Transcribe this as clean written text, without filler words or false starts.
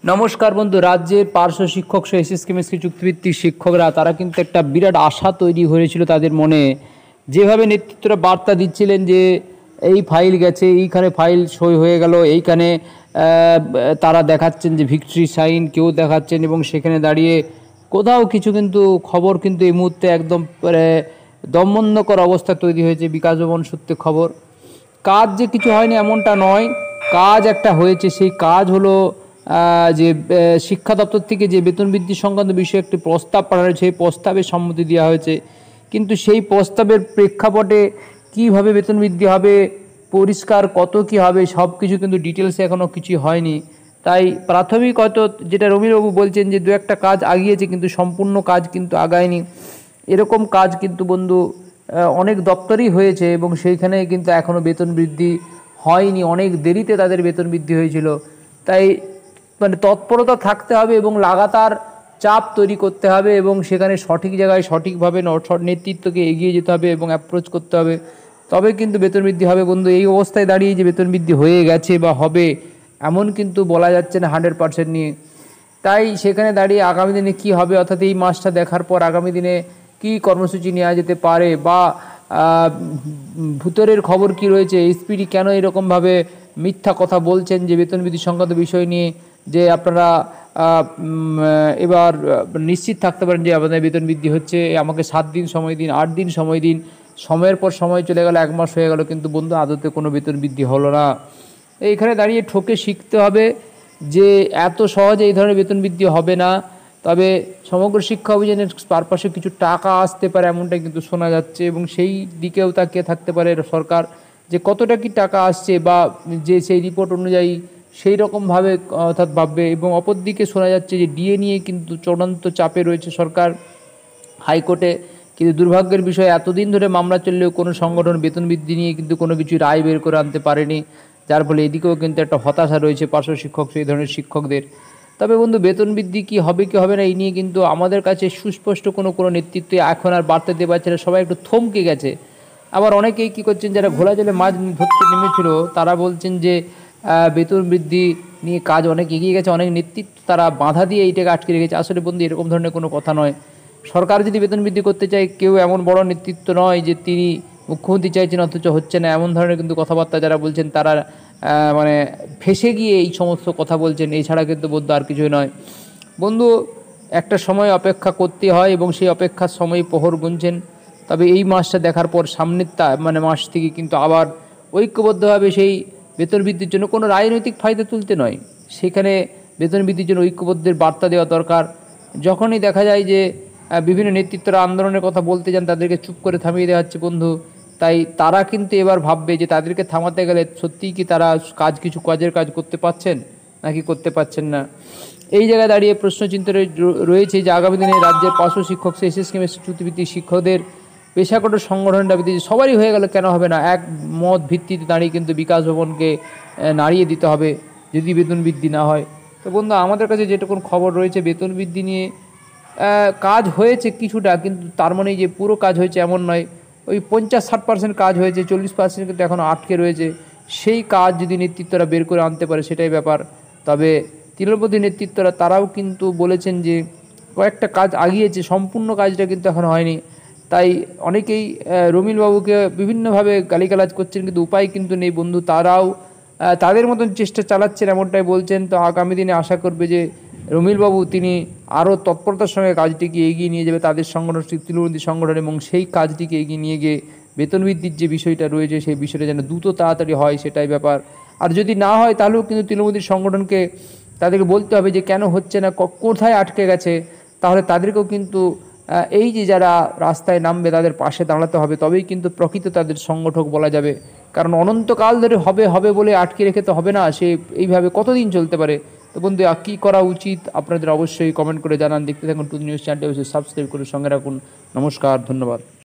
নমস্কার বন্ধু। রাজ্যের পার্শ্ব শিক্ষক সহ এসএসকেএম চুক্তিভিত্তিক শিক্ষকরা তারা কিন্তু একটা বিরাট আশা তৈরি হয়েছিল তাদের মনে। যেভাবে নেতৃত্বরা বার্তা দিচ্ছিলেন যে এই ফাইল গেছে, এইখানে ফাইল সই হয়ে গেল, এইখানে তারা দেখাচ্ছেন যে ভিক্টরি সাইন কেউ দেখাচ্ছেন, এবং সেখানে দাঁড়িয়ে কোথাও কিছু কিন্তু খবর কিন্তু এই মুহূর্তে একদম দমবন্ধকর অবস্থা তৈরি হয়েছে। বিকাশ ভবন সূত্রে খবর, কাজ যে কিছু হয়নি এমনটা নয়, কাজ একটা হয়েছে। সেই কাজ হলো যে শিক্ষা দপ্তর থেকে যে বেতন বৃদ্ধি সংক্রান্ত বিষয়ে একটি প্রস্তাব পাঠানো হয়েছে, সেই প্রস্তাবে সম্মতি দেওয়া হয়েছে। কিন্তু সেই প্রস্তাবের প্রেক্ষাপটে কীভাবে বেতন বৃদ্ধি হবে, পরিষ্কার কত কী হবে, সব কিছু কিন্তু ডিটেলসে এখনও কিছুই হয়নি। তাই প্রাথমিক হয়তো যেটা রবিবাবু বলছেন যে দু একটা কাজ আগিয়েছে, কিন্তু সম্পূর্ণ কাজ কিন্তু আগায়নি। এরকম কাজ কিন্তু বন্ধু অনেক দপ্তরেই হয়েছে, এবং সেইখানে কিন্তু এখনও বেতন বৃদ্ধি হয়নি, অনেক দেরিতে তাদের বেতন বৃদ্ধি হয়েছিল। তাই তৎপরতা থাকতে হবে এবং লাগাতার চাপ তৈরি করতে হবে, এবং সেখানে সঠিক জায়গায় সঠিকভাবে নেতৃত্বকে এগিয়ে যেতে হবে এবং অ্যাপ্রোচ করতে হবে, তবে কিন্তু বেতন বৃদ্ধি হবে বন্ধু। এই অবস্থায় দাঁড়িয়ে যে বেতন বৃদ্ধি হয়ে গেছে বা হবে এমন কিন্তু বলা যাচ্ছে না 100% নিয়ে। তাই সেখানে দাঁড়িয়ে আগামী দিনে কি হবে, অর্থাৎ এই মাসটা দেখার পর আগামী দিনে কি কর্মসূচি নেওয়া যেতে পারে, বা ভুতরের খবর কি রয়েছে, এসপিডি কেন এরকমভাবে মিথ্যা কথা বলছেন যে বেতন বৃদ্ধি সংক্রান্ত বিষয় নিয়ে, যে আপনারা এবার নিশ্চিত থাকতে পারেন যে আপনাদের বেতন বৃদ্ধি হচ্ছে, আমাকে 7 দিন সময় দিন, 8 দিন সময় দিন। সময়ের পর সময় চলে গেল, 1 মাস হয়ে গেল, কিন্তু বন্ধু আদতে কোনো বেতন বৃদ্ধি হলো না। এইখানে দাঁড়িয়ে ঠকে শিখতে হবে যে এত সহজে এই ধরনের বেতন বৃদ্ধি হবে না। তবে সমগ্র শিক্ষা অভিযানের পারপাসে কিছু টাকা আসতে পারে এমনটাই কিন্তু শোনা যাচ্ছে, এবং সেই দিকেও তাকিয়ে থাকতে পারে সরকার যে কতটা কি টাকা আসছে, বা যে সেই রিপোর্ট অনুযায়ী সেই রকমভাবে অর্থাৎ ভাববে। এবং অপরদিকে শোনা যাচ্ছে যে ডিএ নিয়ে কিন্তু চূড়ান্ত চাপে রয়েছে সরকার হাইকোর্টে। কিন্তু দুর্ভাগ্যের বিষয়, এতদিন ধরে মামলা চললেও কোনো সংগঠন বেতন বৃদ্ধি নিয়ে কিন্তু কোনো কিছু রায় বের করে আনতে পারেনি, যার ফলে এদিকেও কিন্তু একটা হতাশা রয়েছে পার্শ্ব শিক্ষক সেই ধরনের শিক্ষকদের। তবে বন্ধু বেতন বৃদ্ধি কি হবে কি হবে না এই নিয়ে কিন্তু আমাদের কাছে সুস্পষ্ট কোনো নেতৃত্বে এখন আর বার্তা দিতে পারছে না, সবাই একটু থমকে গেছে। আবার অনেকেই কী করছেন, যারা ঘোলা জলে মাছ ধরতে নেমেছিল তারা বলছেন যে বেতন বৃদ্ধি নিয়ে কাজ অনেক এগিয়ে গেছে, অনেক নেতৃত্ব তারা বাধা দিয়ে এইটাকে আটকে রেখেছে। আসলে বন্ধু এরকম ধরনের কোনো কথা নয়। সরকার যদি বেতন বৃদ্ধি করতে চায়, কেউ এমন বড় নেতৃত্ব নয় যে তিনি মুখ্যমন্ত্রী চাইছেন অথচ হচ্ছে না, এমন ধরনের কিন্তু কথাবার্তা যারা বলছেন তারা মানে ফেঁসে গিয়ে এই সমস্ত কথা বলছেন, এছাড়া কিন্তু বন্ধু আর কিছুই নয়। বন্ধু একটা সময় অপেক্ষা করতে হয়, এবং সেই অপেক্ষার সময় প্রহর গুনছেন। তবে এই মাসটা দেখার পর সামনের মাস থেকে কিন্তু আবার ঐক্যবদ্ধভাবে সেই বেতন বৃদ্ধির জন্য কোনো রাজনৈতিক ফায়দা তুলতে নয়, সেখানে বেতন বৃদ্ধির জন্য ঐক্যবদ্ধের বার্তা দেওয়া দরকার। যখনই দেখা যায় যে বিভিন্ন নেতৃত্বরা আন্দোলনের কথা বলতে যান, তাদেরকে চুপ করে থামিয়ে দেওয়া হচ্ছে বন্ধু। তাই তারা কিন্তু এবার ভাববে যে তাদেরকে থামাতে গেলে সত্যিই কি তারা কিছু কাজের কাজ করতে পারছেন নাকি করতে পারছেন না। এই জায়গায় দাঁড়িয়ে প্রশ্নচিন্তা রয়েছে যে আগামী দিনে রাজ্যের পার্শ্ব শিক্ষক এসএসকেএম চুক্তিভিত্তিক শিক্ষকদের পেশাগত সংগঠনের দাবিতে সবারই হয়ে গেল, কেন হবে না? এক মত ভিত্তিতে দাঁড়িয়ে কিন্তু বিকাশ ভবনকে নাড়িয়ে দিতে হবে যদি বেতন বৃদ্ধি না হয়। তো বন্ধু আমাদের কাছে যেটুকুন খবর রয়েছে, বেতন বৃদ্ধি নিয়ে কাজ হয়েছে কিছুটা, কিন্তু তার মানে যে পুরো কাজ হয়েছে এমন নয়। ওই 50-60% কাজ হয়েছে, 40% কিন্তু এখনও আটকে রয়েছে। সেই কাজ যদি নেতৃত্বরা বের করে আনতে পারে সেটাই ব্যাপার। তবে তৃণমূল নেতৃত্বরা তারাও কিন্তু বলেছেন যে কয়েকটা কাজ আগিয়েছে, সম্পূর্ণ কাজটা কিন্তু এখন হয়নি। তাই অনেকেই রমিলবাবুকে বিভিন্নভাবে গালিগালাজ করছেন, কিন্তু উপায় কিন্তু নেই বন্ধু। তারাও তাদের মতন চেষ্টা চালাচ্ছেন এমনটাই বলছেন। তো আগামী দিনে আশা করবে যে রমিলবাবু তিনি আরও তৎপরতার সঙ্গে কাজটিকে এগিয়ে নিয়ে যাবে তাদের সংগঠন তৃণমূল সংগঠন, এবং সেই কাজটিকে এগিয়ে নিয়ে গিয়ে বেতন বৃদ্ধির যে বিষয়টা রয়েছে সেই বিষয়টা যেন দ্রুত তাড়াতাড়ি হয় সেটাই ব্যাপার। আর যদি না হয় তাহলেও কিন্তু তৃণমূল সংগঠনকে তাদেরকে বলতে হবে যে কেন হচ্ছে না, কোথায় আটকে গেছে। তাহলে তাদেরকেও কিন্তু এই যে যারা রাস্তায় নামবে তাদের পাশে দাঁড়াতে হবে, তবেই কিন্তু প্রকৃত তাদের সংগঠক বলা যাবে। কারণ অনন্তকাল ধরে হবে হবে বলে আটকে রেখে তো হবে না, সে এইভাবে কতদিন চলতে পারে। তো বন্ধু কী করা উচিত আপনাদের অবশ্যই কমেন্ট করে জানান। দেখতে থাকুন টুডে নিউজ চ্যানেলটি, অবশ্যই সাবস্ক্রাইব করে সঙ্গে রাখুন। নমস্কার, ধন্যবাদ।